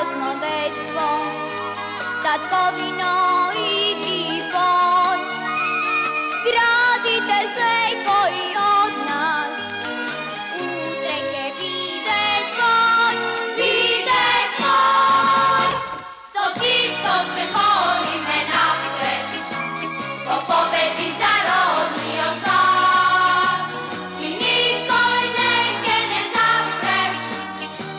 krásno detstvo, tatkovino igri poj. Gradite se koji od nas utrenke vide tvoj, so tipkom će goli me napred, ko pobedi za rodni otok. I nikoj neke ne zapre,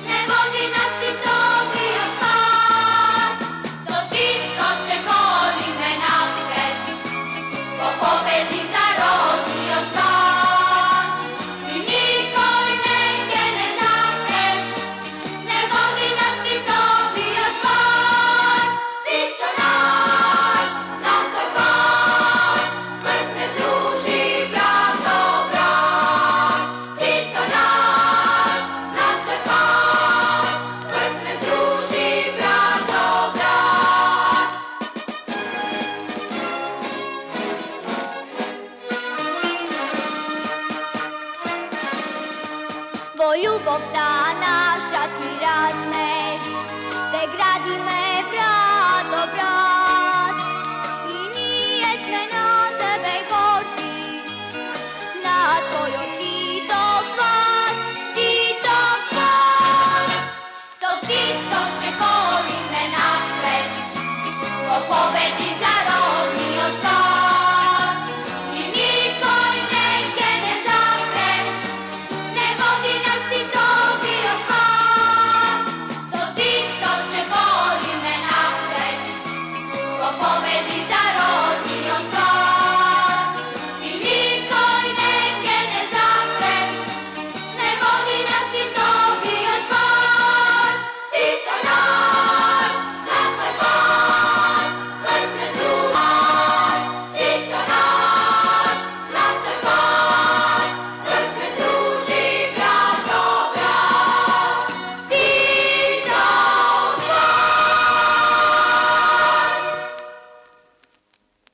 ne vodi nas ti to bio par. So tipkom će goli me napred, ko pobedi za rodni otok. I nikoj neke ne zapre, ne vodi nas ti to bio par. Tito naš, na toj par, vrh ne druži brat do brat. Tito naš, na toj par, vrh ne druži brat do brat. Bo ljubov dana